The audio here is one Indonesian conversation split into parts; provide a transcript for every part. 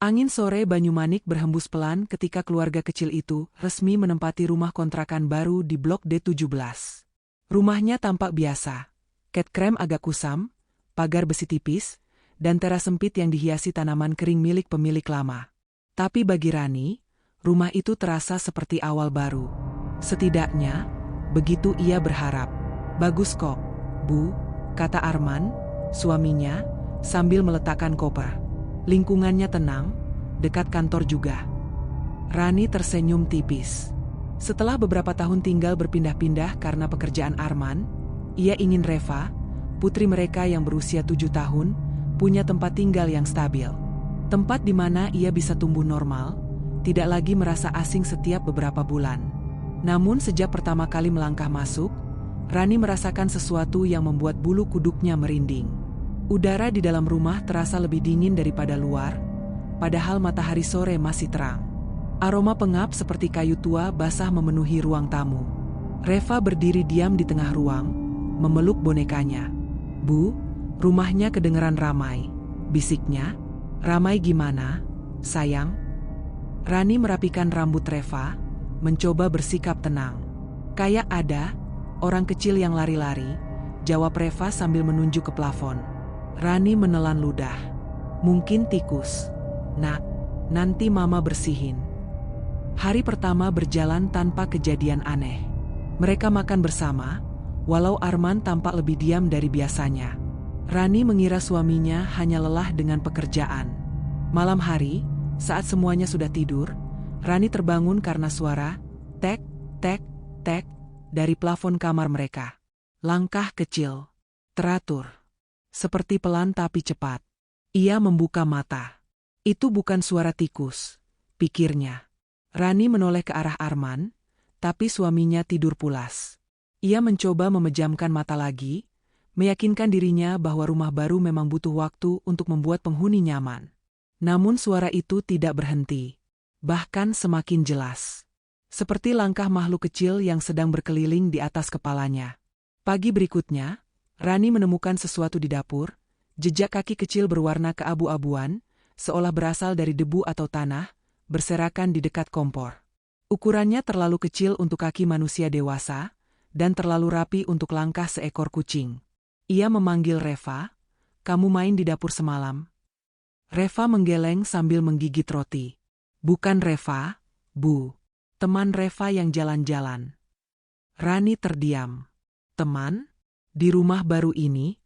Angin sore Banyumanik berhembus pelan ketika keluarga kecil itu resmi menempati rumah kontrakan baru di Blok D17. Rumahnya tampak biasa. Cat krem agak kusam, pagar besi tipis, dan teras sempit yang dihiasi tanaman kering milik pemilik lama. Tapi bagi Rani, rumah itu terasa seperti awal baru. Setidaknya, begitu ia berharap. "Bagus kok, Bu," kata Arman, suaminya, sambil meletakkan koper. Lingkungannya tenang, dekat kantor juga. Rani tersenyum tipis. Setelah beberapa tahun tinggal berpindah-pindah karena pekerjaan Arman, ia ingin Reva, putri mereka yang berusia 7 tahun, punya tempat tinggal yang stabil. Tempat di mana ia bisa tumbuh normal, tidak lagi merasa asing setiap beberapa bulan. Namun sejak pertama kali melangkah masuk, Rani merasakan sesuatu yang membuat bulu kuduknya merinding. Udara di dalam rumah terasa lebih dingin daripada luar, padahal matahari sore masih terang. Aroma pengap seperti kayu tua basah memenuhi ruang tamu. Reva berdiri diam di tengah ruang, memeluk bonekanya. "Bu, rumahnya kedengeran ramai," bisiknya. "Ramai gimana, sayang?" Rani merapikan rambut Reva, mencoba bersikap tenang. "Kayak ada orang kecil yang lari-lari," jawab Reva sambil menunjuk ke plafon. Rani menelan ludah. "Mungkin tikus. Nak, nanti mama bersihin." Hari pertama berjalan tanpa kejadian aneh. Mereka makan bersama, walau Arman tampak lebih diam dari biasanya. Rani mengira suaminya hanya lelah dengan pekerjaan. Malam hari, saat semuanya sudah tidur, Rani terbangun karena suara tek, tek, tek dari plafon kamar mereka. Langkah kecil, teratur, seperti pelan tapi cepat. Ia membuka mata. Itu bukan suara tikus, pikirnya. Rani menoleh ke arah Arman, tapi suaminya tidur pulas. Ia mencoba memejamkan mata lagi, meyakinkan dirinya bahwa rumah baru memang butuh waktu untuk membuat penghuni nyaman. Namun suara itu tidak berhenti, bahkan semakin jelas. Seperti langkah makhluk kecil yang sedang berkeliling di atas kepalanya. Pagi berikutnya, Rani menemukan sesuatu di dapur, jejak kaki kecil berwarna keabu-abuan, seolah berasal dari debu atau tanah, berserakan di dekat kompor. Ukurannya terlalu kecil untuk kaki manusia dewasa, dan terlalu rapi untuk langkah seekor kucing. Ia memanggil Reva, "Kamu main di dapur semalam?" Reva menggeleng sambil menggigit roti. "Bukan Reva, Bu. Teman Reva yang jalan-jalan." Rani terdiam. "Teman? Di rumah baru ini?"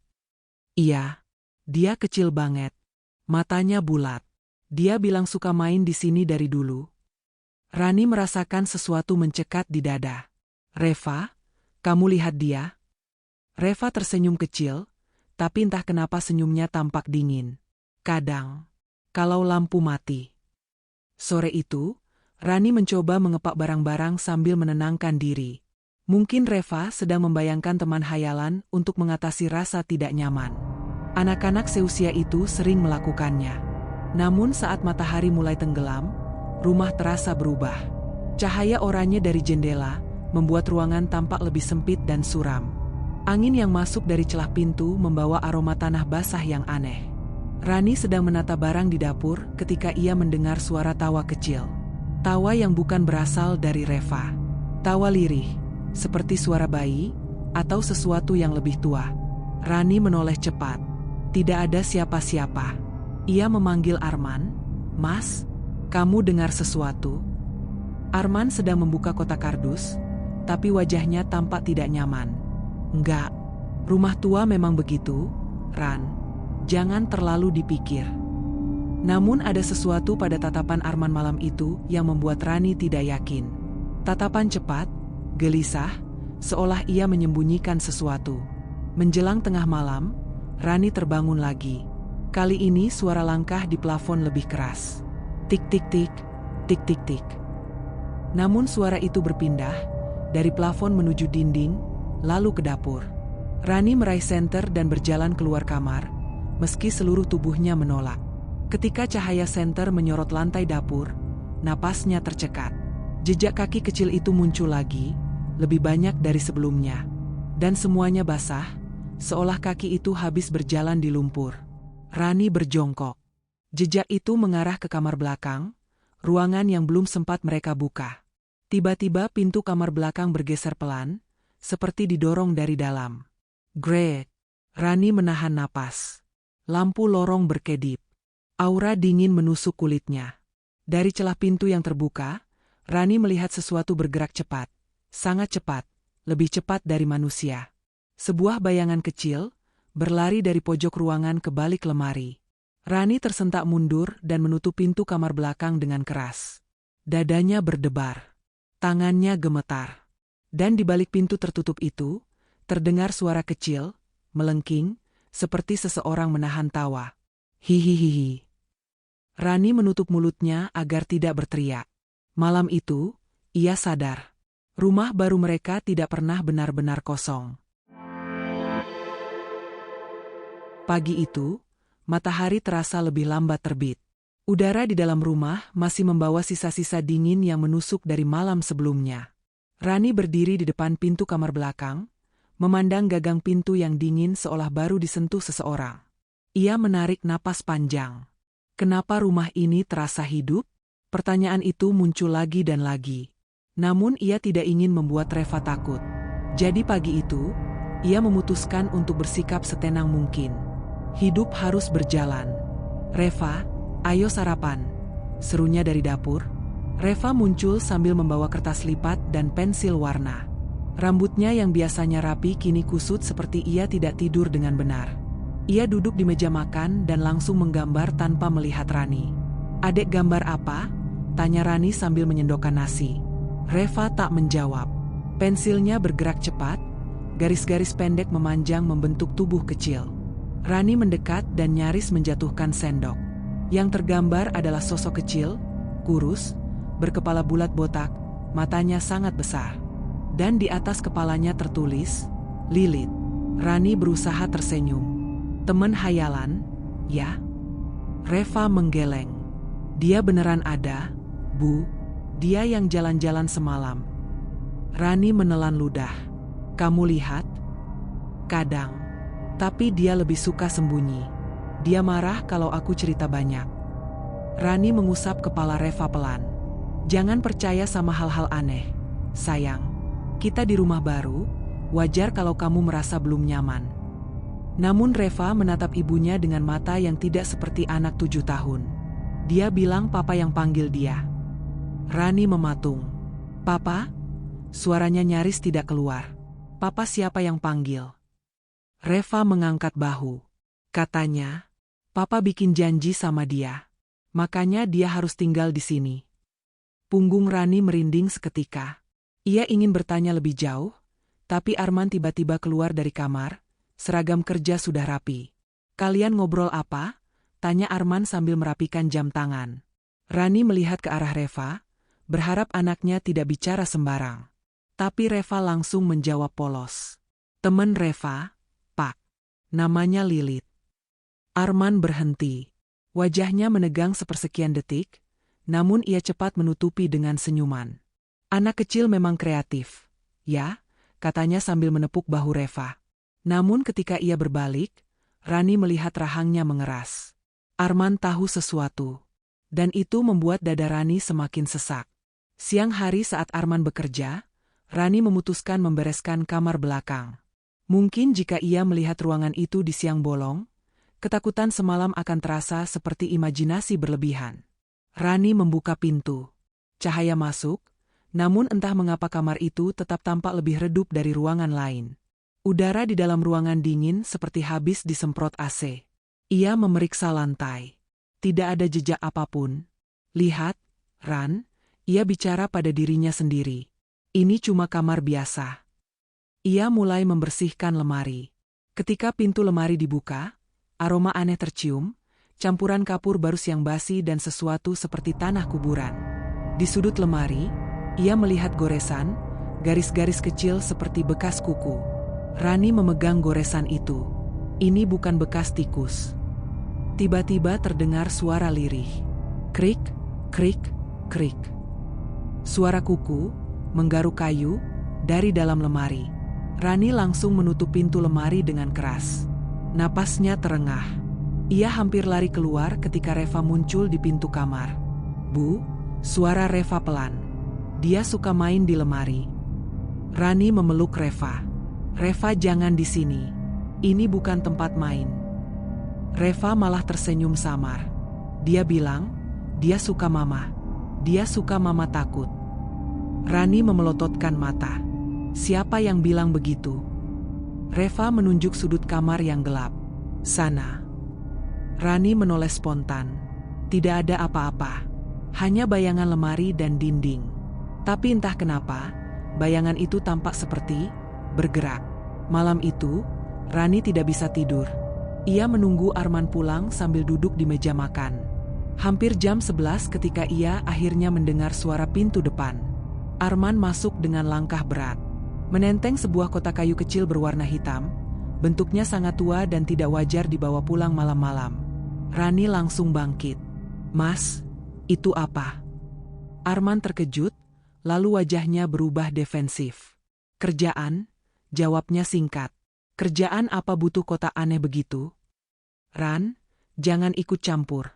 "Iya. Dia kecil banget. Matanya bulat. Dia bilang suka main di sini dari dulu." Rani merasakan sesuatu mencekat di dada. "Reva, kamu lihat dia?" Reva tersenyum kecil, tapi entah kenapa senyumnya tampak dingin. "Kadang, kalau lampu mati." Sore itu, Rani mencoba mengepak barang-barang sambil menenangkan diri. Mungkin Reva sedang membayangkan teman hayalan untuk mengatasi rasa tidak nyaman. Anak-anak seusia itu sering melakukannya. Namun saat matahari mulai tenggelam, rumah terasa berubah. Cahaya oranye dari jendela membuat ruangan tampak lebih sempit dan suram. Angin yang masuk dari celah pintu membawa aroma tanah basah yang aneh. Rani sedang menata barang di dapur ketika ia mendengar suara tawa kecil. Tawa yang bukan berasal dari Reva. Tawa lirih, seperti suara bayi, atau sesuatu yang lebih tua. Rani menoleh cepat. Tidak ada siapa-siapa. Ia memanggil Arman, "Mas, kamu dengar sesuatu?" Arman sedang membuka kotak kardus, tapi wajahnya tampak tidak nyaman. "Enggak. Rumah tua memang begitu, Ran. Jangan terlalu dipikir." Namun ada sesuatu pada tatapan Arman malam itu yang membuat Rani tidak yakin. Tatapan cepat, gelisah, seolah ia menyembunyikan sesuatu. Menjelang tengah malam, Rani terbangun lagi. Kali ini suara langkah di plafon lebih keras. Tik-tik-tik, tik-tik-tik. Namun suara itu berpindah, dari plafon menuju dinding, lalu ke dapur. Rani meraih senter dan berjalan keluar kamar, meski seluruh tubuhnya menolak. Ketika cahaya senter menyorot lantai dapur, napasnya tercekat. Jejak kaki kecil itu muncul lagi, lebih banyak dari sebelumnya. Dan semuanya basah, seolah kaki itu habis berjalan di lumpur. Rani berjongkok. Jejak itu mengarah ke kamar belakang, ruangan yang belum sempat mereka buka. Tiba-tiba pintu kamar belakang bergeser pelan, seperti didorong dari dalam. Greg. Rani menahan napas. Lampu lorong berkedip. Aura dingin menusuk kulitnya. Dari celah pintu yang terbuka, Rani melihat sesuatu bergerak cepat. Sangat cepat, lebih cepat dari manusia. Sebuah bayangan kecil, berlari dari pojok ruangan ke balik lemari. Rani tersentak mundur dan menutup pintu kamar belakang dengan keras. Dadanya berdebar. Tangannya gemetar. Dan di balik pintu tertutup itu, terdengar suara kecil, melengking, seperti seseorang menahan tawa. Hihihihi. Rani menutup mulutnya agar tidak berteriak. Malam itu, ia sadar. Rumah baru mereka tidak pernah benar-benar kosong. Pagi itu, matahari terasa lebih lambat terbit. Udara di dalam rumah masih membawa sisa-sisa dingin yang menusuk dari malam sebelumnya. Rani berdiri di depan pintu kamar belakang, memandang gagang pintu yang dingin seolah baru disentuh seseorang. Ia menarik napas panjang. Kenapa rumah ini terasa hidup? Pertanyaan itu muncul lagi dan lagi. Namun ia tidak ingin membuat Reva takut. Jadi pagi itu, ia memutuskan untuk bersikap setenang mungkin. Hidup harus berjalan. Reva, ayo sarapan, serunya dari dapur. Reva muncul sambil membawa kertas lipat dan pensil warna. Rambutnya yang biasanya rapi kini kusut seperti ia tidak tidur dengan benar. Ia duduk di meja makan dan langsung menggambar tanpa melihat Rani. "Adek, gambar apa?" tanya Rani sambil menyendokkan nasi. Reva tak menjawab. Pensilnya bergerak cepat, garis-garis pendek memanjang membentuk tubuh kecil. Rani mendekat dan nyaris menjatuhkan sendok. Yang tergambar adalah sosok kecil, kurus, berkepala bulat botak, matanya sangat besar. Dan di atas kepalanya tertulis, Lilith. Rani berusaha tersenyum. "Teman hayalan, ya?" Reva menggeleng. "Dia beneran ada, Bu. Dia yang jalan-jalan semalam." Rani menelan ludah. "Kamu lihat? Kadang. Tapi dia lebih suka sembunyi. Dia marah kalau aku cerita banyak." Rani mengusap kepala Reva pelan. "Jangan percaya sama hal-hal aneh, sayang. Kita di rumah baru, wajar kalau kamu merasa belum nyaman." Namun Reva menatap ibunya dengan mata yang tidak seperti anak 7 tahun. Dia bilang papa yang panggil dia. Rani mematung. "Papa?" Suaranya nyaris tidak keluar. "Papa siapa yang panggil?" Reva mengangkat bahu. Katanya, "Papa bikin janji sama dia. Makanya dia harus tinggal di sini." Punggung Rani merinding seketika. Ia ingin bertanya lebih jauh, tapi Arman tiba-tiba keluar dari kamar, seragam kerja sudah rapi. "Kalian ngobrol apa?" tanya Arman sambil merapikan jam tangan. Rani melihat ke arah Reva, berharap anaknya tidak bicara sembarang. Tapi Reva langsung menjawab polos. "Temen Reva, Pak. Namanya Lilith." Arman berhenti. Wajahnya menegang sepersekian detik, namun ia cepat menutupi dengan senyuman. "Anak kecil memang kreatif, ya?" katanya sambil menepuk bahu Reva. Namun ketika ia berbalik, Rani melihat rahangnya mengeras. Arman tahu sesuatu. Dan itu membuat dada Rani semakin sesak. Siang hari saat Arman bekerja, Rani memutuskan membereskan kamar belakang. Mungkin jika ia melihat ruangan itu di siang bolong, ketakutan semalam akan terasa seperti imajinasi berlebihan. Rani membuka pintu. Cahaya masuk, namun entah mengapa kamar itu tetap tampak lebih redup dari ruangan lain. Udara di dalam ruangan dingin seperti habis disemprot AC. Ia memeriksa lantai. Tidak ada jejak apapun. "Lihat, Ran," ia bicara pada dirinya sendiri. "Ini cuma kamar biasa." Ia mulai membersihkan lemari. Ketika pintu lemari dibuka, aroma aneh tercium, campuran kapur barus yang basi dan sesuatu seperti tanah kuburan. Di sudut lemari, ia melihat goresan, garis-garis kecil seperti bekas kuku. Rani memegang goresan itu. Ini bukan bekas tikus. Tiba-tiba terdengar suara lirih. Krik, krik, krik. Suara kuku, menggaruk kayu, dari dalam lemari. Rani langsung menutup pintu lemari dengan keras. Napasnya terengah. Ia hampir lari keluar ketika Reva muncul di pintu kamar. "Bu," suara Reva pelan. "Dia suka main di lemari." Rani memeluk Reva. "Reva, jangan di sini. Ini bukan tempat main." Reva malah tersenyum samar. Dia bilang, "Dia suka mama. Dia suka mama takut." Rani memelototkan mata. "Siapa yang bilang begitu?" Reva menunjuk sudut kamar yang gelap. "Sana." Rani menoleh spontan. Tidak ada apa-apa. Hanya bayangan lemari dan dinding. Tapi entah kenapa, bayangan itu tampak seperti bergerak. Malam itu, Rani tidak bisa tidur. Ia menunggu Arman pulang sambil duduk di meja makan. Hampir jam 11 ketika ia akhirnya mendengar suara pintu depan. Arman masuk dengan langkah berat. Menenteng sebuah kotak kayu kecil berwarna hitam. Bentuknya sangat tua dan tidak wajar dibawa pulang malam-malam. Rani langsung bangkit. "Mas, itu apa?" Arman terkejut, lalu wajahnya berubah defensif. "Kerjaan," jawabnya singkat. "Kerjaan apa butuh kotak aneh begitu?" "Ran, jangan ikut campur."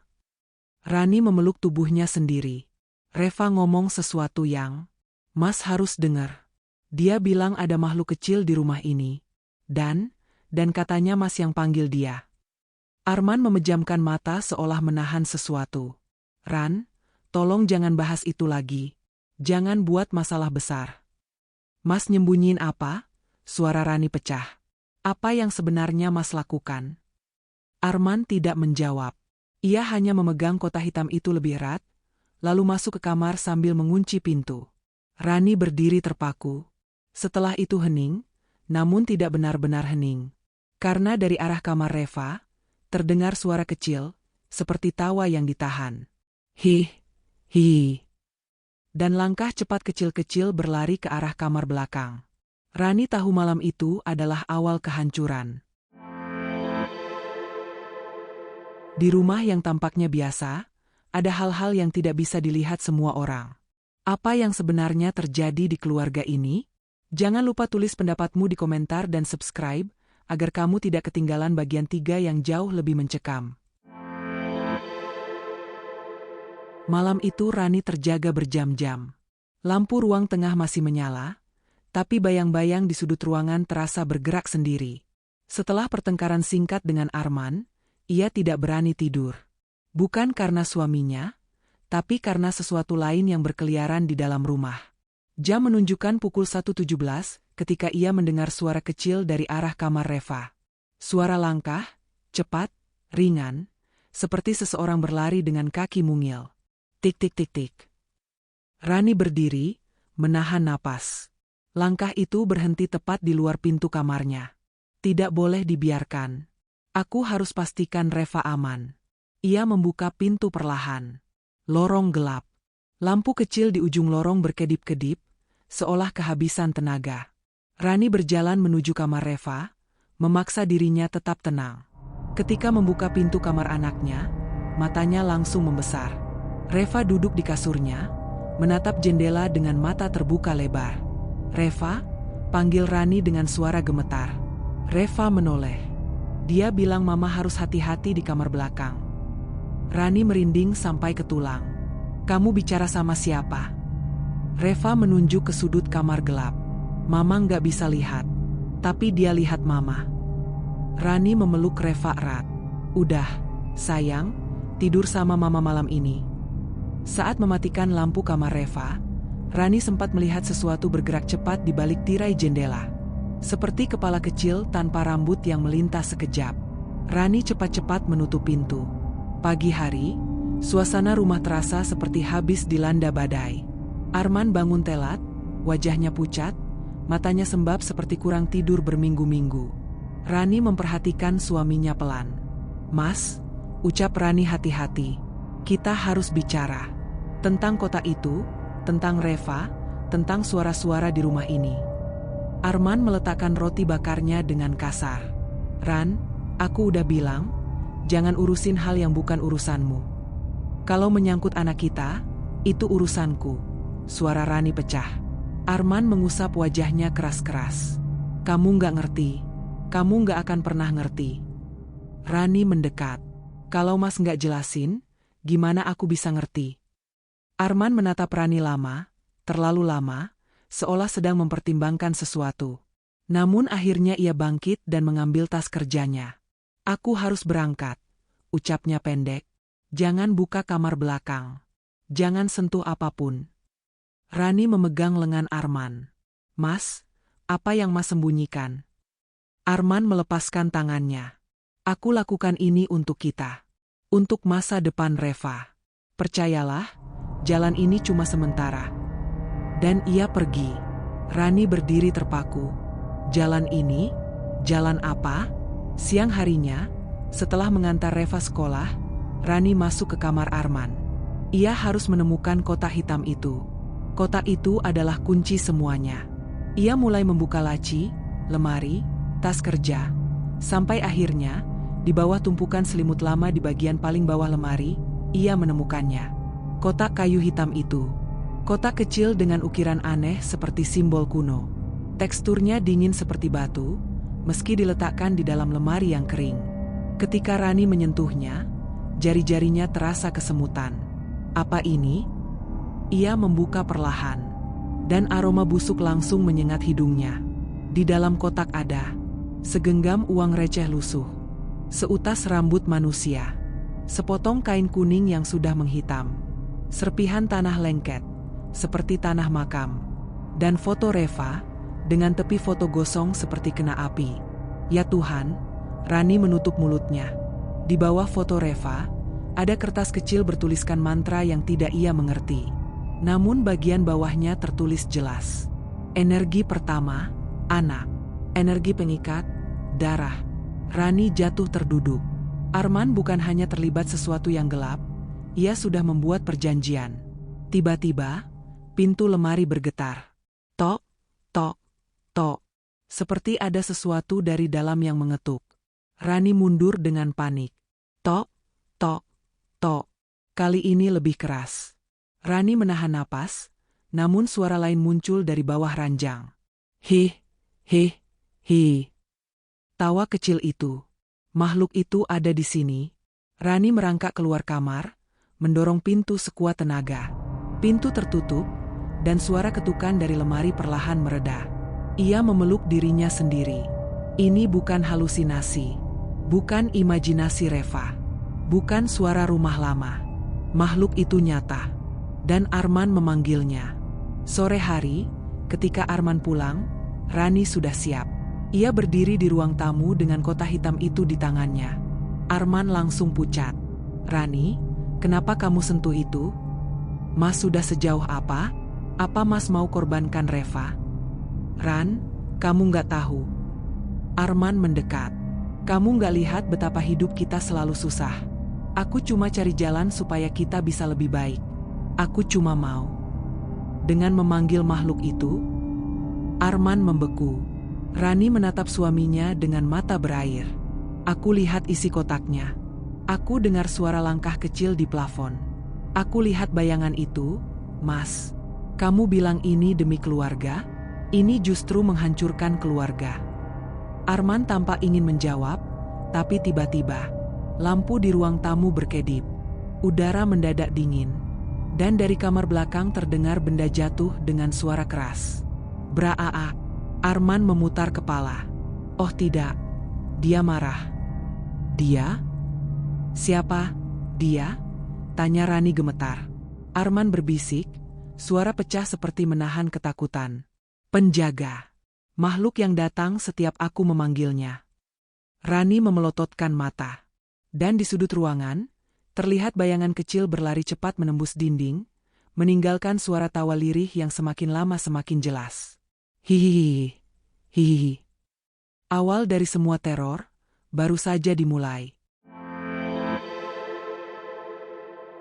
Rani memeluk tubuhnya sendiri. Reva ngomong sesuatu yang Mas harus dengar. Dia bilang ada makhluk kecil di rumah ini. Dan katanya Mas yang panggil dia. Arman memejamkan mata seolah menahan sesuatu. "Ran, tolong jangan bahas itu lagi. Jangan buat masalah besar." "Mas nyembunyiin apa?" Suara Rani pecah. "Apa yang sebenarnya Mas lakukan?" Arman tidak menjawab. Ia hanya memegang kotak hitam itu lebih erat, lalu masuk ke kamar sambil mengunci pintu. Rani berdiri terpaku. Setelah itu hening, namun tidak benar-benar hening. Karena dari arah kamar Reva, terdengar suara kecil, seperti tawa yang ditahan. "Hi, hi." Dan langkah cepat kecil-kecil berlari ke arah kamar belakang. Rani tahu malam itu adalah awal kehancuran. Di rumah yang tampaknya biasa, ada hal-hal yang tidak bisa dilihat semua orang. Apa yang sebenarnya terjadi di keluarga ini? Jangan lupa tulis pendapatmu di komentar dan subscribe, agar kamu tidak ketinggalan bagian 3 yang jauh lebih mencekam. Malam itu Rani terjaga berjam-jam. Lampu ruang tengah masih menyala, tapi bayang-bayang di sudut ruangan terasa bergerak sendiri. Setelah pertengkaran singkat dengan Arman, ia tidak berani tidur. Bukan karena suaminya, tapi karena sesuatu lain yang berkeliaran di dalam rumah. Jam menunjukkan pukul 1.17 ketika ia mendengar suara kecil dari arah kamar Reva. Suara langkah, cepat, ringan, seperti seseorang berlari dengan kaki mungil. Tik tik tik tik. Rani berdiri, menahan napas. Langkah itu berhenti tepat di luar pintu kamarnya. Tidak boleh dibiarkan. Aku harus pastikan Reva aman. Ia membuka pintu perlahan. Lorong gelap. Lampu kecil di ujung lorong berkedip-kedip, seolah kehabisan tenaga. Rani berjalan menuju kamar Reva, memaksa dirinya tetap tenang. Ketika membuka pintu kamar anaknya, matanya langsung membesar. Reva duduk di kasurnya, menatap jendela dengan mata terbuka lebar. "Reva?" panggil Rani dengan suara gemetar. Reva menoleh. Dia bilang mama harus hati-hati di kamar belakang. Rani merinding sampai ke tulang. "Kamu bicara sama siapa?" Reva menunjuk ke sudut kamar gelap. "Mama nggak bisa lihat, tapi dia lihat mama." Rani memeluk Reva erat. "Udah, sayang, tidur sama mama malam ini." Saat mematikan lampu kamar Reva, Rani sempat melihat sesuatu bergerak cepat di balik tirai jendela. Seperti kepala kecil tanpa rambut yang melintas sekejap. Rani cepat-cepat menutup pintu. Pagi hari, suasana rumah terasa seperti habis dilanda badai. Arman bangun telat, wajahnya pucat, matanya sembab seperti kurang tidur berminggu-minggu. Rani memperhatikan suaminya pelan. "Mas," ucap Rani hati-hati. "Kita harus bicara. Tentang kota itu, tentang Reva, tentang suara-suara di rumah ini." Arman meletakkan roti bakarnya dengan kasar. "Ran, aku udah bilang, jangan urusin hal yang bukan urusanmu. Kalau menyangkut anak kita, itu urusanku." Suara Rani pecah. Arman mengusap wajahnya keras-keras. "Kamu nggak ngerti. Kamu nggak akan pernah ngerti." Rani mendekat. Kalau Mas nggak jelasin, gimana aku bisa ngerti? Arman menatap Rani lama, terlalu lama, seolah sedang mempertimbangkan sesuatu. Namun akhirnya ia bangkit dan mengambil tas kerjanya. Aku harus berangkat, ucapnya pendek. Jangan buka kamar belakang. Jangan sentuh apapun. Rani memegang lengan Arman. Mas, apa yang Mas sembunyikan? Arman melepaskan tangannya. Aku lakukan ini untuk kita. Untuk masa depan Reva. Percayalah, jalan ini cuma sementara. Dan ia pergi. Rani berdiri terpaku. Jalan ini? Jalan apa? Siang harinya, setelah mengantar Reva sekolah, Rani masuk ke kamar Arman. Ia harus menemukan kotak hitam itu. Kotak itu adalah kunci semuanya. Ia mulai membuka laci, lemari, tas kerja, sampai akhirnya, di bawah tumpukan selimut lama di bagian paling bawah lemari, ia menemukannya. Kotak kayu hitam itu. Kotak kecil dengan ukiran aneh seperti simbol kuno. Teksturnya dingin seperti batu, meski diletakkan di dalam lemari yang kering. Ketika Rani menyentuhnya, jari-jarinya terasa kesemutan. Apa ini? Ia membuka perlahan, dan aroma busuk langsung menyengat hidungnya. Di dalam kotak ada segenggam uang receh lusuh, seutas rambut manusia, sepotong kain kuning yang sudah menghitam, serpihan tanah lengket, seperti tanah makam, dan foto Reva, dengan tepi foto gosong seperti kena api. Ya Tuhan, Rani menutup mulutnya. Di bawah foto Reva, ada kertas kecil bertuliskan mantra yang tidak ia mengerti. Namun bagian bawahnya tertulis jelas. Energi pertama, anak. Energi pengikat, darah. Rani jatuh terduduk. Arman bukan hanya terlibat sesuatu yang gelap, ia sudah membuat perjanjian. Tiba-tiba, pintu lemari bergetar. Tok, tok, tok. Seperti ada sesuatu dari dalam yang mengetuk. Rani mundur dengan panik. Tok, tok, tok. Kali ini lebih keras. Rani menahan napas, namun suara lain muncul dari bawah ranjang. Hih, hih, hih. Tawa kecil itu. Makhluk itu ada di sini. Rani merangkak keluar kamar, mendorong pintu sekuat tenaga. Pintu tertutup, dan suara ketukan dari lemari perlahan mereda. Ia memeluk dirinya sendiri. Ini bukan halusinasi. Bukan imajinasi Reva. Bukan suara rumah lama. Makhluk itu nyata. Dan Arman memanggilnya. Sore hari, ketika Arman pulang, Rani sudah siap. Ia berdiri di ruang tamu dengan kotak hitam itu di tangannya. Arman langsung pucat. Rani, kenapa kamu sentuh itu? Mas sudah sejauh apa? Apa Mas mau korbankan Reva? Ran, kamu nggak tahu. Arman mendekat. Kamu nggak lihat betapa hidup kita selalu susah. Aku cuma cari jalan supaya kita bisa lebih baik. Aku cuma mau. Dengan memanggil makhluk itu, Arman membeku. Rani menatap suaminya dengan mata berair. Aku lihat isi kotaknya. Aku dengar suara langkah kecil di plafon. Aku lihat bayangan itu, Mas. Kamu bilang ini demi keluarga? Ini justru menghancurkan keluarga. Arman tampak ingin menjawab, tapi tiba-tiba, lampu di ruang tamu berkedip. Udara mendadak dingin. Dan dari kamar belakang terdengar benda jatuh dengan suara keras. Braa. Arman memutar kepala. Oh tidak, dia marah. Dia? Siapa? Dia? Tanya Rani gemetar. Arman berbisik, suara pecah seperti menahan ketakutan. Penjaga. Makhluk yang datang setiap aku memanggilnya. Rani memelototkan mata. Dan di sudut ruangan, terlihat bayangan kecil berlari cepat menembus dinding, meninggalkan suara tawa lirih yang semakin lama semakin jelas. Hihihi, hihihi. Awal dari semua teror, baru saja dimulai.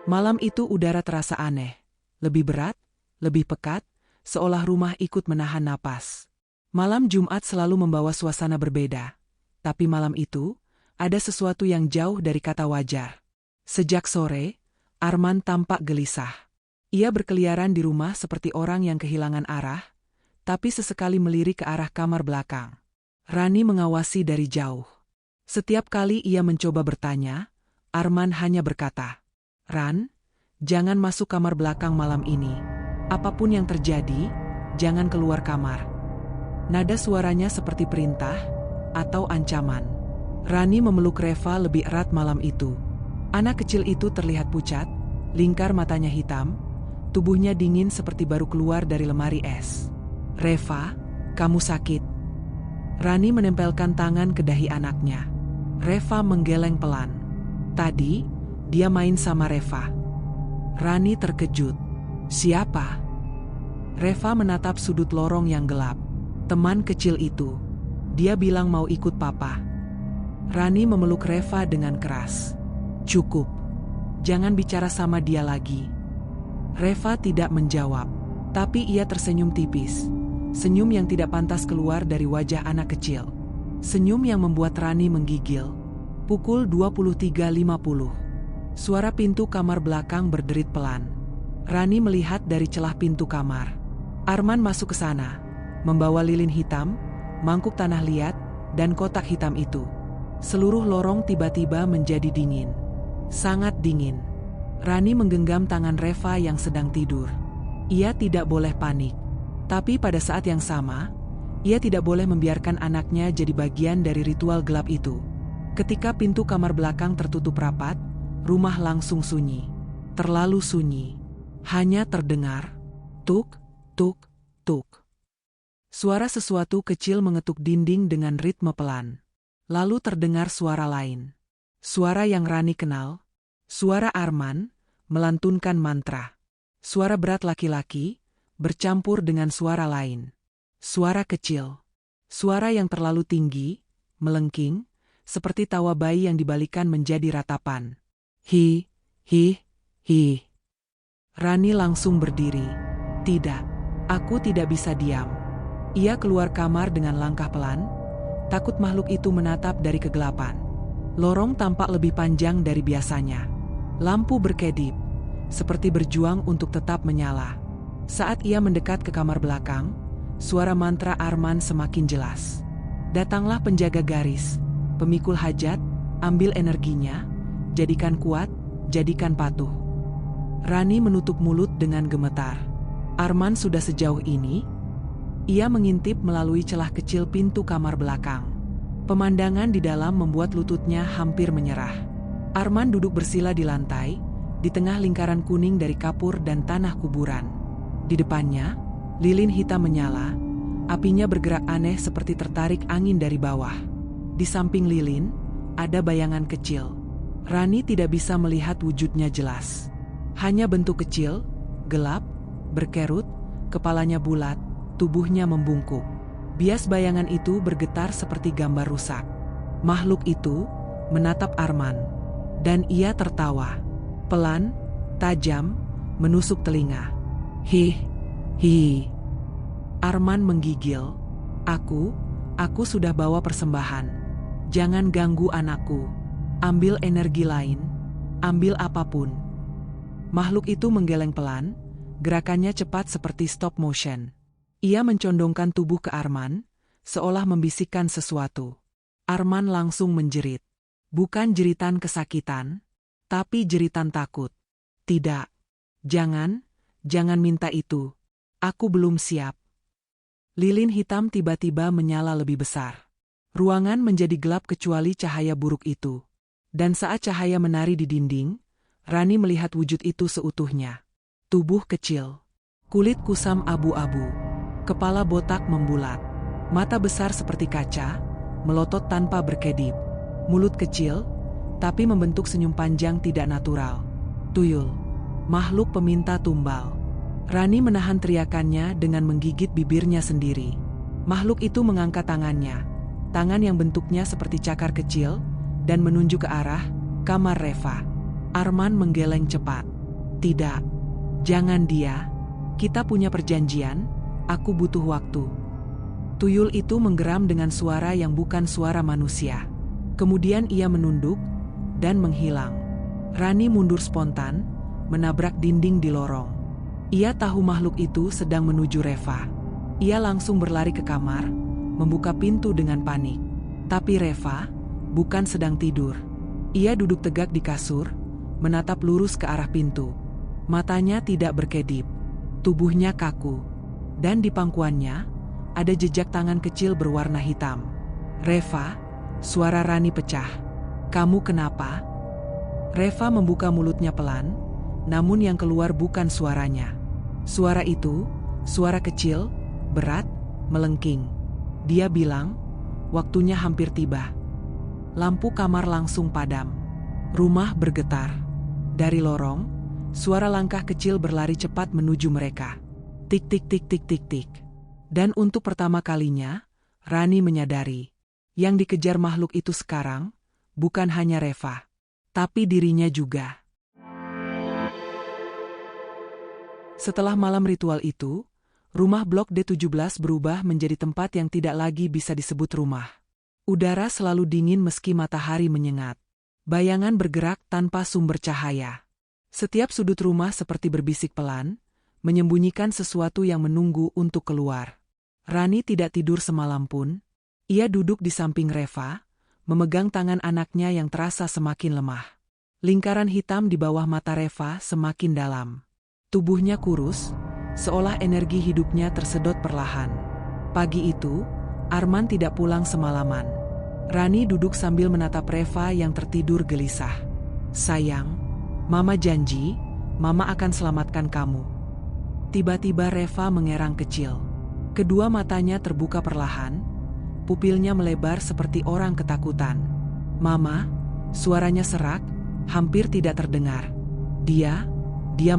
Malam itu udara terasa aneh, lebih berat, lebih pekat, seolah rumah ikut menahan napas. Malam Jumat selalu membawa suasana berbeda, tapi malam itu, ada sesuatu yang jauh dari kata wajar. Sejak sore, Arman tampak gelisah. Ia berkeliaran di rumah seperti orang yang kehilangan arah, tapi sesekali melirik ke arah kamar belakang. Rani mengawasi dari jauh. Setiap kali ia mencoba bertanya, Arman hanya berkata, "Ran, jangan masuk kamar belakang malam ini. Apapun yang terjadi, jangan keluar kamar." Nada suaranya seperti perintah atau ancaman. Rani memeluk Reva lebih erat malam itu. Anak kecil itu terlihat pucat, lingkar matanya hitam, tubuhnya dingin seperti baru keluar dari lemari es. "Reva, kamu sakit." Rani menempelkan tangan ke dahi anaknya. Reva menggeleng pelan. Tadi, dia main sama Reva. Rani terkejut. "Siapa?" Reva menatap sudut lorong yang gelap. "Teman kecil itu. Dia bilang mau ikut papa." Rani memeluk Reva dengan keras. "Cukup. Jangan bicara sama dia lagi." Reva tidak menjawab, tapi ia tersenyum tipis. Senyum yang tidak pantas keluar dari wajah anak kecil. Senyum yang membuat Rani menggigil. Pukul 23.50. Suara pintu kamar belakang berderit pelan. Rani melihat dari celah pintu kamar. Arman masuk ke sana, membawa lilin hitam, mangkuk tanah liat, dan kotak hitam itu. Seluruh lorong tiba-tiba menjadi dingin. Sangat dingin. Rani menggenggam tangan Reva yang sedang tidur. Ia tidak boleh panik. Tapi pada saat yang sama, ia tidak boleh membiarkan anaknya jadi bagian dari ritual gelap itu. Ketika pintu kamar belakang tertutup rapat, rumah langsung sunyi. Terlalu sunyi. Hanya terdengar tuk, tuk, tuk. Suara sesuatu kecil mengetuk dinding dengan ritme pelan. Lalu terdengar suara lain. Suara yang Rani kenal. Suara Arman melantunkan mantra. Suara berat laki-laki bercampur dengan suara lain. Suara kecil. Suara yang terlalu tinggi, melengking, seperti tawa bayi yang dibalikan menjadi ratapan. Hi, hi, hi. Rani langsung berdiri. "Tidak, aku tidak bisa diam." Ia keluar kamar dengan langkah pelan, takut makhluk itu menatap dari kegelapan. Lorong tampak lebih panjang dari biasanya. Lampu berkedip, seperti berjuang untuk tetap menyala. Saat ia mendekat ke kamar belakang, suara mantra Arman semakin jelas. "Datanglah penjaga garis, pemikul hajat, ambil energinya, jadikan kuat, jadikan patuh." Rani menutup mulut dengan gemetar. Arman sudah sejauh ini? Ia mengintip melalui celah kecil pintu kamar belakang. Pemandangan di dalam membuat lututnya hampir menyerah. Arman duduk bersila di lantai, di tengah lingkaran kuning dari kapur dan tanah kuburan. Di depannya, lilin hitam menyala, apinya bergerak aneh seperti tertarik angin dari bawah. Di samping lilin, ada bayangan kecil. Rani tidak bisa melihat wujudnya jelas. Hanya bentuk kecil, gelap, berkerut, kepalanya bulat, tubuhnya membungkuk. Bias bayangan itu bergetar seperti gambar rusak. Makhluk itu menatap Arman. Dan ia tertawa. Pelan, tajam, menusuk telinga. "Hi, hi." Arman menggigil. Aku sudah bawa persembahan. Jangan ganggu anakku. Ambil energi lain. Ambil apapun." Makhluk itu menggeleng pelan, gerakannya cepat seperti stop motion. Ia mencondongkan tubuh ke Arman, seolah membisikkan sesuatu. Arman langsung menjerit. Bukan jeritan kesakitan, tapi jeritan takut. "Tidak. Jangan minta itu. Aku belum siap." Lilin hitam tiba-tiba menyala lebih besar. Ruangan menjadi gelap kecuali cahaya buruk itu. Dan saat cahaya menari di dinding, Rani melihat wujud itu seutuhnya. Tubuh kecil. Kulit kusam abu-abu. Kepala botak membulat. Mata besar seperti kaca, melotot tanpa berkedip. Mulut kecil, tapi membentuk senyum panjang tidak natural. Tuyul. Makhluk peminta tumbal. Rani menahan teriakannya dengan menggigit bibirnya sendiri. Makhluk itu mengangkat tangannya. Tangan yang bentuknya seperti cakar kecil, dan menunjuk ke arah kamar Reva. Arman menggeleng cepat. "Tidak. Jangan dia. Kita punya perjanjian, aku butuh waktu." Tuyul itu menggeram dengan suara yang bukan suara manusia. Kemudian ia menunduk dan menghilang. Rani mundur spontan, menabrak dinding di lorong. Ia tahu makhluk itu sedang menuju Reva. Ia langsung berlari ke kamar, membuka pintu dengan panik. Tapi Reva bukan sedang tidur. Ia duduk tegak di kasur, menatap lurus ke arah pintu. Matanya tidak berkedip, tubuhnya kaku. Dan di pangkuannya, ada jejak tangan kecil berwarna hitam. "Reva," suara Rani pecah. "Kamu kenapa?" Reva membuka mulutnya pelan, namun yang keluar bukan suaranya. Suara itu, suara kecil, berat, melengking. Dia bilang, "Waktunya hampir tiba." Lampu kamar langsung padam. Rumah bergetar. Dari lorong, suara langkah kecil berlari cepat menuju mereka. Tik tik tik tik tik tik. Dan untuk pertama kalinya, Rani menyadari, yang dikejar makhluk itu sekarang, bukan hanya Reva, tapi dirinya juga. Setelah malam ritual itu, rumah blok D17 berubah menjadi tempat yang tidak lagi bisa disebut rumah. Udara selalu dingin meski matahari menyengat. Bayangan bergerak tanpa sumber cahaya. Setiap sudut rumah seperti berbisik pelan, menyembunyikan sesuatu yang menunggu untuk keluar. Rani tidak tidur semalam pun. Ia duduk di samping Reva, memegang tangan anaknya yang terasa semakin lemah. Lingkaran hitam di bawah mata Reva semakin dalam. Tubuhnya kurus, seolah energi hidupnya tersedot perlahan. Pagi itu, Arman tidak pulang semalaman. Rani duduk sambil menatap Reva yang tertidur gelisah. "Sayang, Mama janji, Mama akan selamatkan kamu." Tiba-tiba Reva mengerang kecil. Kedua matanya terbuka perlahan, pupilnya melebar seperti orang ketakutan. "Mama," suaranya serak, hampir tidak terdengar. Dia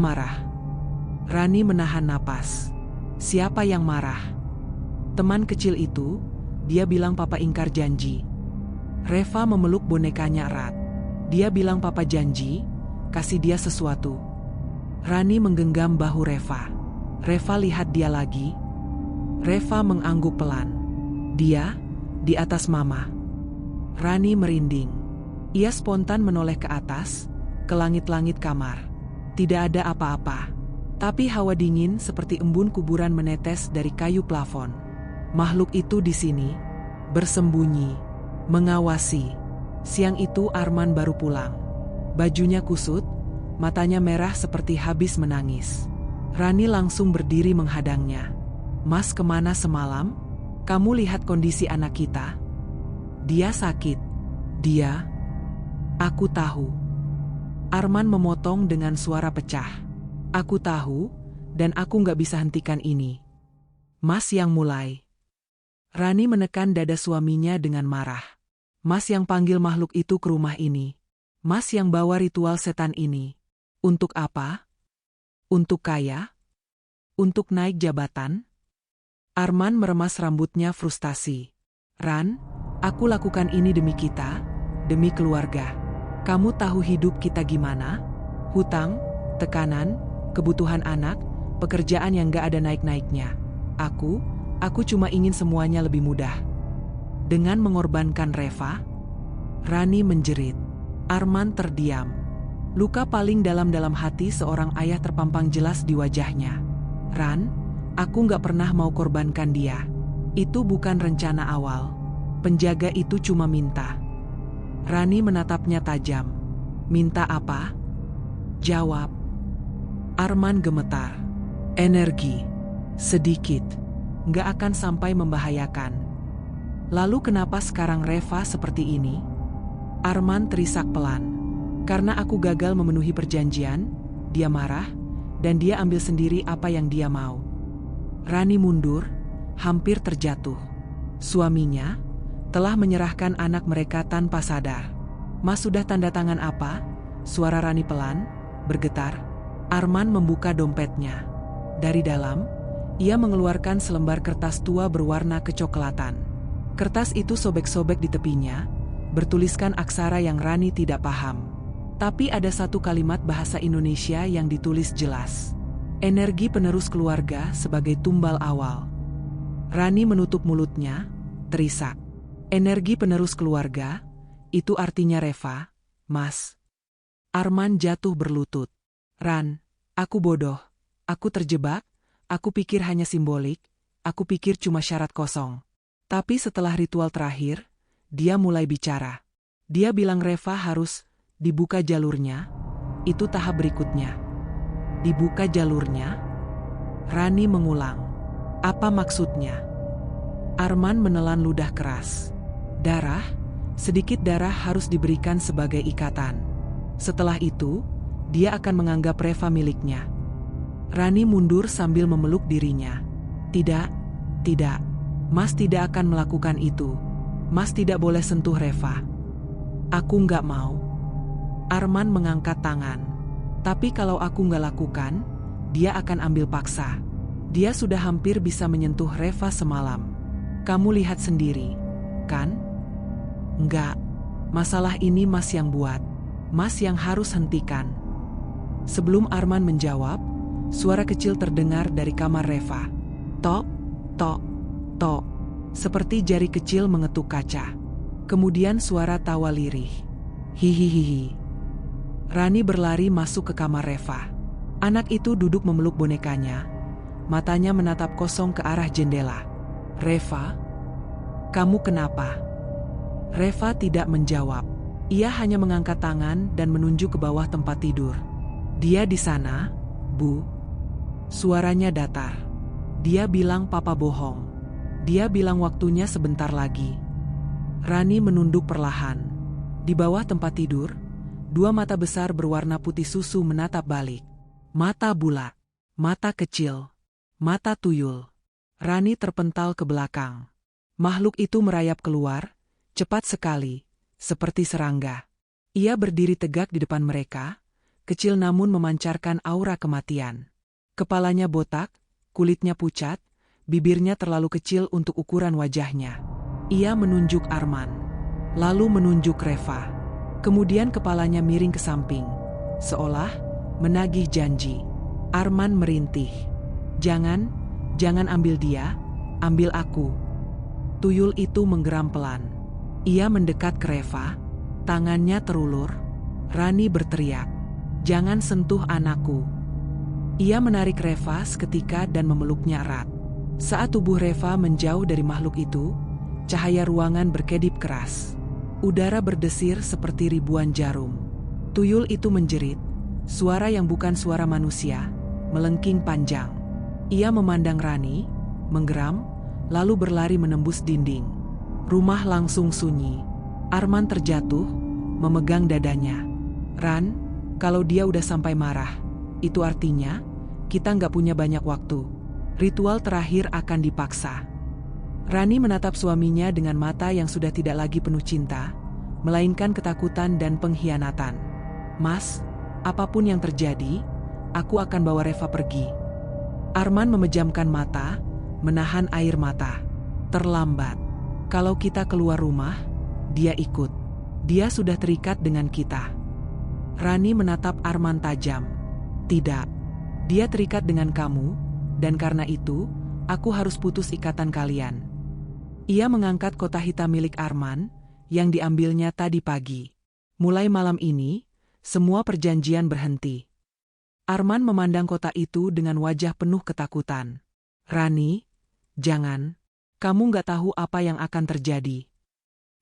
marah." Rani menahan napas. Siapa yang marah? Teman kecil itu, dia bilang papa ingkar janji. Reva memeluk bonekanya erat. Dia bilang papa janji, kasih dia sesuatu. Rani menggenggam bahu Reva. Reva lihat dia lagi. Reva mengangguk pelan. Dia, di atas mama. Rani merinding. Ia spontan menoleh ke atas, ke langit-langit kamar. Tidak ada apa-apa. Tapi hawa dingin seperti embun kuburan menetes dari kayu plafon. Makhluk itu di sini, bersembunyi, mengawasi. Siang itu Arman baru pulang. Bajunya kusut, matanya merah seperti habis menangis. Rani langsung berdiri menghadangnya. "Mas, kemana semalam? Kamu lihat kondisi anak kita? Dia sakit." Aku tahu." Arman memotong dengan suara pecah. "Aku tahu, dan aku nggak bisa hentikan ini. Mas yang mulai." Rani menekan dada suaminya dengan marah. "Mas yang panggil makhluk itu ke rumah ini. Mas yang bawa ritual setan ini. Untuk apa? Untuk kaya? Untuk naik jabatan?" Arman meremas rambutnya frustasi. "Ran, aku lakukan ini demi kita, demi keluarga. Kamu tahu hidup kita gimana? Hutang, tekanan, kebutuhan anak, pekerjaan yang gak ada naik-naiknya. Aku cuma ingin semuanya lebih mudah." Dengan mengorbankan Reva, Rani menjerit. Arman terdiam. Luka paling dalam hati seorang ayah terpampang jelas di wajahnya. "Ran, aku gak pernah mau korbankan dia. Itu bukan rencana awal. Penjaga itu cuma minta." Rani menatapnya tajam. "Minta apa? Jawab." Arman gemetar. "Energi. Sedikit. Nggak akan sampai membahayakan." "Lalu kenapa sekarang Reva seperti ini?" Arman terisak pelan. "Karena aku gagal memenuhi perjanjian, dia marah, dan dia ambil sendiri apa yang dia mau." Rani mundur, hampir terjatuh. Suaminya telah menyerahkan anak mereka tanpa sadar. "Mas, sudah tanda tangan apa?" Suara Rani pelan, bergetar. Arman membuka dompetnya. Dari dalam, ia mengeluarkan selembar kertas tua berwarna kecoklatan. Kertas itu sobek-sobek di tepinya, bertuliskan aksara yang Rani tidak paham. Tapi ada satu kalimat bahasa Indonesia yang ditulis jelas. "Energi penerus keluarga sebagai tumbal awal." Rani menutup mulutnya, terisak. "Energi penerus keluarga, itu artinya Reva, Mas." Arman jatuh berlutut. "Ran, aku bodoh. Aku terjebak, aku pikir hanya simbolik, aku pikir cuma syarat kosong." Tapi setelah ritual terakhir, dia mulai bicara. Dia bilang Reva harus dibuka jalurnya. Itu tahap berikutnya. Dibuka jalurnya? Rani mengulang. Apa maksudnya? Arman menelan ludah keras. Darah, sedikit darah harus diberikan sebagai ikatan. Setelah itu, dia akan menganggap Reva miliknya. Rani mundur sambil memeluk dirinya. Tidak, tidak. Mas tidak akan melakukan itu. Mas tidak boleh sentuh Reva. Aku nggak mau. Arman mengangkat tangan. Tapi kalau aku nggak lakukan, dia akan ambil paksa. Dia sudah hampir bisa menyentuh Reva semalam. Kamu lihat sendiri, kan? Enggak. Masalah ini Mas yang buat. Mas yang harus hentikan. Sebelum Arman menjawab, suara kecil terdengar dari kamar Reva. Tok, tok, tok. Seperti jari kecil mengetuk kaca. Kemudian suara tawa lirih. Hihihihi. Rani berlari masuk ke kamar Reva. Anak itu duduk memeluk bonekanya. Matanya menatap kosong ke arah jendela. Reva? Kamu kenapa? Reva tidak menjawab. Ia hanya mengangkat tangan dan menunjuk ke bawah tempat tidur. Dia di sana, Bu. Suaranya datar. Dia bilang papa bohong. Dia bilang waktunya sebentar lagi. Rani menunduk perlahan. Di bawah tempat tidur, dua mata besar berwarna putih susu menatap balik. Mata bulat, mata kecil, mata tuyul. Rani terpental ke belakang. Makhluk itu merayap keluar, cepat sekali, seperti serangga. Ia berdiri tegak di depan mereka, kecil namun memancarkan aura kematian. Kepalanya botak, kulitnya pucat, bibirnya terlalu kecil untuk ukuran wajahnya. Ia menunjuk Arman, lalu menunjuk Reva. Kemudian kepalanya miring ke samping, seolah menagih janji. Arman merintih. Jangan ambil dia, ambil aku. Tuyul itu menggeram pelan. Ia mendekat ke Reva, tangannya terulur. Rani berteriak, jangan sentuh anakku. Ia menarik Reva seketika dan memeluknya erat. Saat tubuh Reva menjauh dari makhluk itu, cahaya ruangan berkedip keras. Udara berdesir seperti ribuan jarum. Tuyul itu menjerit, suara yang bukan suara manusia, melengking panjang. Ia memandang Rani, menggeram, lalu berlari menembus dinding. Rumah langsung sunyi. Arman terjatuh, memegang dadanya. Ran, kalau dia udah sampai marah, itu artinya kita nggak punya banyak waktu. Ritual terakhir akan dipaksa. Rani menatap suaminya dengan mata yang sudah tidak lagi penuh cinta, melainkan ketakutan dan pengkhianatan. Mas, apapun yang terjadi, aku akan bawa Reva pergi. Arman memejamkan mata, menahan air mata. Terlambat. Kalau kita keluar rumah, dia ikut. Dia sudah terikat dengan kita. Rani menatap Arman tajam. Tidak. Dia terikat dengan kamu, dan karena itu, aku harus putus ikatan kalian. Ia mengangkat kotak hitam milik Arman, yang diambilnya tadi pagi. Mulai malam ini, semua perjanjian berhenti. Arman memandang kotak itu dengan wajah penuh ketakutan. Rani, jangan. Kamu nggak tahu apa yang akan terjadi.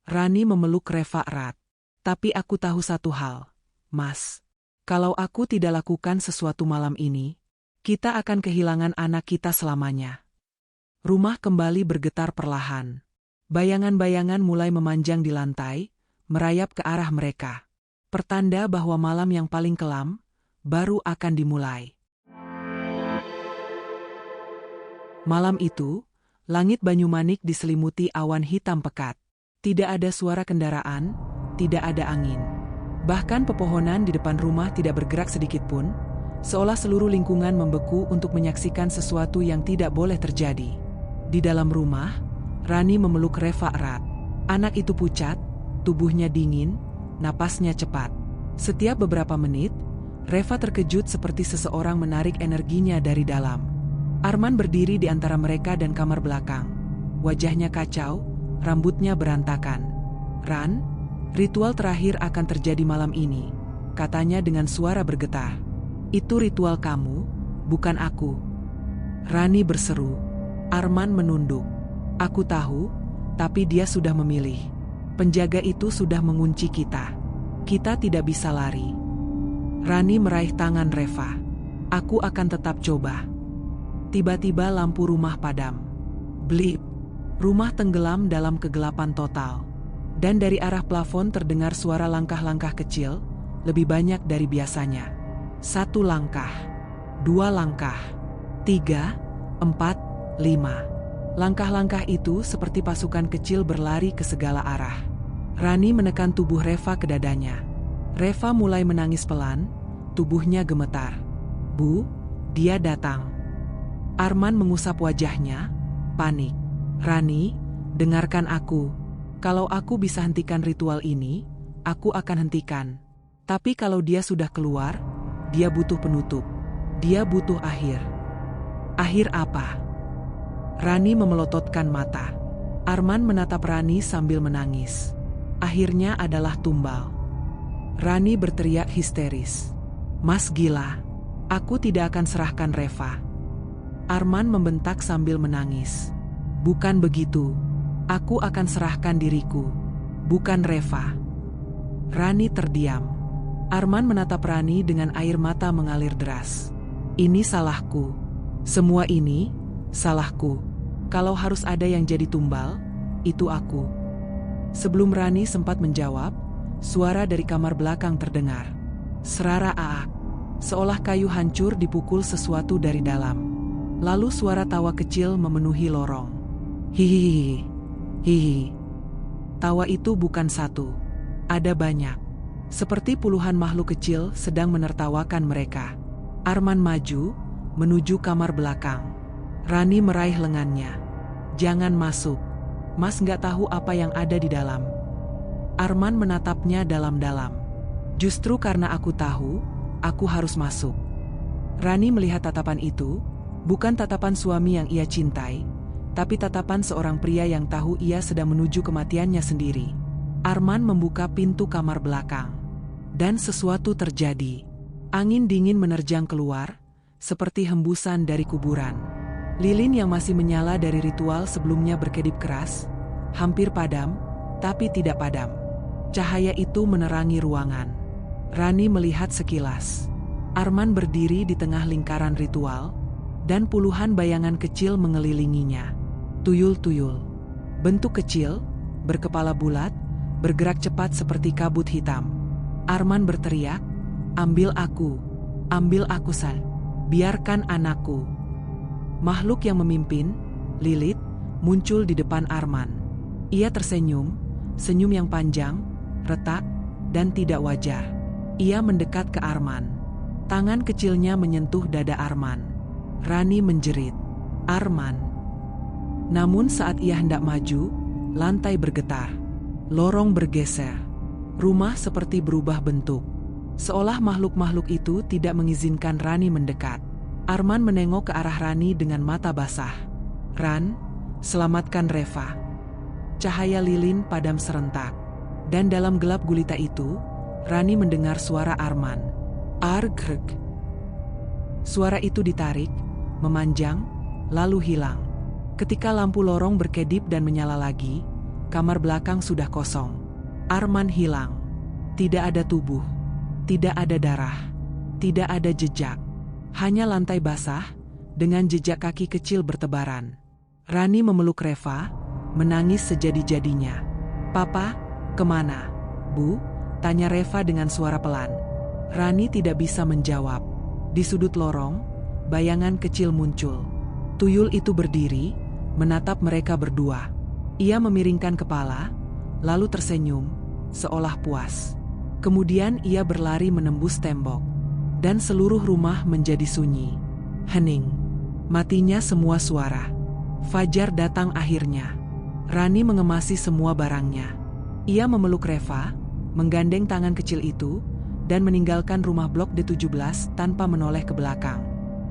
Rani memeluk Reva erat. Tapi aku tahu satu hal, Mas. Kalau aku tidak lakukan sesuatu malam ini, kita akan kehilangan anak kita selamanya. Rumah kembali bergetar perlahan. Bayangan-bayangan mulai memanjang di lantai, merayap ke arah mereka. Pertanda bahwa malam yang paling kelam baru akan dimulai. Malam itu, langit Banyumanik diselimuti awan hitam pekat. Tidak ada suara kendaraan, tidak ada angin. Bahkan pepohonan di depan rumah tidak bergerak sedikit pun, seolah seluruh lingkungan membeku untuk menyaksikan sesuatu yang tidak boleh terjadi. Di dalam rumah, Rani memeluk Reva erat. Anak itu pucat, tubuhnya dingin, napasnya cepat. Setiap beberapa menit, Reva terkejut seperti seseorang menarik energinya dari dalam. Arman berdiri di antara mereka dan kamar belakang. Wajahnya kacau, rambutnya berantakan. Ran, ritual terakhir akan terjadi malam ini, katanya dengan suara bergetar. Itu ritual kamu, bukan aku. Rani berseru. Arman menunduk. Aku tahu, tapi dia sudah memilih. Penjaga itu sudah mengunci kita. Kita tidak bisa lari. Rani meraih tangan Reva. Aku akan tetap coba. Tiba-tiba lampu rumah padam. Blip. Rumah tenggelam dalam kegelapan total. Dan dari arah plafon terdengar suara langkah-langkah kecil, lebih banyak dari biasanya. 1 langkah, 2 langkah, 3, 4, 5. Langkah-langkah itu seperti pasukan kecil berlari ke segala arah. Rani menekan tubuh Reva ke dadanya. Reva mulai menangis pelan, tubuhnya gemetar. Bu, dia datang. Arman mengusap wajahnya, panik. Rani, dengarkan aku. Kalau aku bisa hentikan ritual ini, aku akan hentikan. Tapi kalau dia sudah keluar, dia butuh penutup. Dia butuh akhir. Akhir apa? Rani memelototkan mata. Arman menatap Rani sambil menangis. Akhirnya adalah tumbal. Rani berteriak histeris. Mas gila. Aku tidak akan serahkan Reva. Arman membentak sambil menangis. Bukan begitu. Aku akan serahkan diriku. Bukan Reva. Rani terdiam. Arman menatap Rani dengan air mata mengalir deras. Ini salahku. Semua ini, salahku. Kalau harus ada yang jadi tumbal, itu aku. Sebelum Rani sempat menjawab, suara dari kamar belakang terdengar. Serara aak. Seolah kayu hancur dipukul sesuatu dari dalam. Lalu suara tawa kecil memenuhi lorong. Hihihi. Hihi. Tawa itu bukan satu. Ada banyak. Seperti puluhan makhluk kecil sedang menertawakan mereka. Arman maju, menuju kamar belakang. Rani meraih lengannya. Jangan masuk. Mas nggak tahu apa yang ada di dalam. Arman menatapnya dalam-dalam. Justru karena aku tahu, aku harus masuk. Rani melihat tatapan itu, bukan tatapan suami yang ia cintai, tapi tatapan seorang pria yang tahu ia sedang menuju kematiannya sendiri. Arman membuka pintu kamar belakang. Dan sesuatu terjadi. Angin dingin menerjang keluar, seperti hembusan dari kuburan. Lilin yang masih menyala dari ritual sebelumnya berkedip keras, hampir padam, tapi tidak padam. Cahaya itu menerangi ruangan. Rani melihat sekilas. Arman berdiri di tengah lingkaran ritual, dan puluhan bayangan kecil mengelilinginya. Tuyul-tuyul. Bentuk kecil, berkepala bulat, bergerak cepat seperti kabut hitam. Arman berteriak, ambil aku Sal. Biarkan anakku. Makhluk yang memimpin, Lilith, muncul di depan Arman. Ia tersenyum, senyum yang panjang, retak, dan tidak wajar. Ia mendekat ke Arman. Tangan kecilnya menyentuh dada Arman. Rani menjerit, Arman. Namun saat ia hendak maju, lantai bergetar. Lorong bergeser. Rumah seperti berubah bentuk. Seolah makhluk-makhluk itu tidak mengizinkan Rani mendekat. Arman menengok ke arah Rani dengan mata basah. Ran, selamatkan Reva. Cahaya lilin padam serentak. Dan dalam gelap gulita itu, Rani mendengar suara Arman. Argreg. Suara itu ditarik, memanjang, lalu hilang. Ketika lampu lorong berkedip dan menyala lagi, kamar belakang sudah kosong. Arman hilang. Tidak ada tubuh. Tidak ada darah. Tidak ada jejak. Hanya lantai basah, dengan jejak kaki kecil bertebaran. Rani memeluk Reva, menangis sejadi-jadinya. Papa, kemana? Bu, tanya Reva dengan suara pelan. Rani tidak bisa menjawab. Di sudut lorong, bayangan kecil muncul. Tuyul itu berdiri, menatap mereka berdua. Ia memiringkan kepala, lalu tersenyum, seolah puas. Kemudian ia berlari menembus tembok. Dan seluruh rumah menjadi sunyi. Hening. Matinya semua suara. Fajar datang akhirnya. Rani mengemasi semua barangnya. Ia memeluk Reva, menggandeng tangan kecil itu, dan meninggalkan rumah blok D17 tanpa menoleh ke belakang.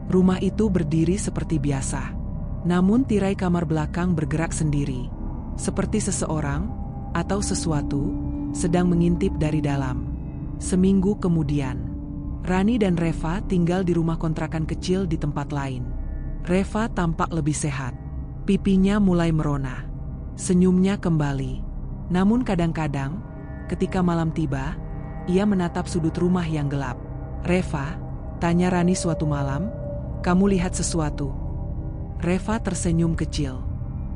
Rumah itu berdiri seperti biasa. Namun tirai kamar belakang bergerak sendiri. Seperti seseorang, atau sesuatu, sedang mengintip dari dalam. Seminggu kemudian, Rani dan Reva tinggal di rumah kontrakan kecil di tempat lain. Reva tampak lebih sehat. Pipinya mulai merona. Senyumnya kembali. Namun kadang-kadang, ketika malam tiba, ia menatap sudut rumah yang gelap. "Reva," tanya Rani suatu malam, "kamu lihat sesuatu?" Reva tersenyum kecil.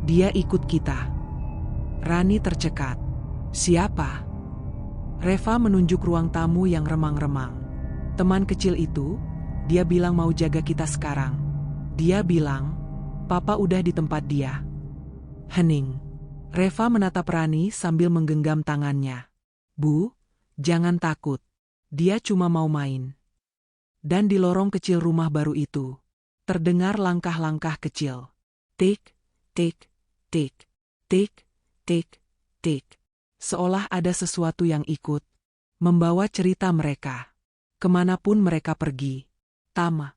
"Dia ikut kita." Rani tercekat. "Siapa?" Reva menunjuk ruang tamu yang remang-remang. "Teman kecil itu, dia bilang mau jaga kita sekarang. Dia bilang, papa udah di tempat dia." Hening. Reva menatap Rani sambil menggenggam tangannya. "Bu, jangan takut. Dia cuma mau main." Dan di lorong kecil rumah baru itu, terdengar langkah-langkah kecil. Tik, tik, tik, tik, tik, tik. Seolah ada sesuatu yang ikut, membawa cerita mereka. Kemanapun mereka pergi. Tamat.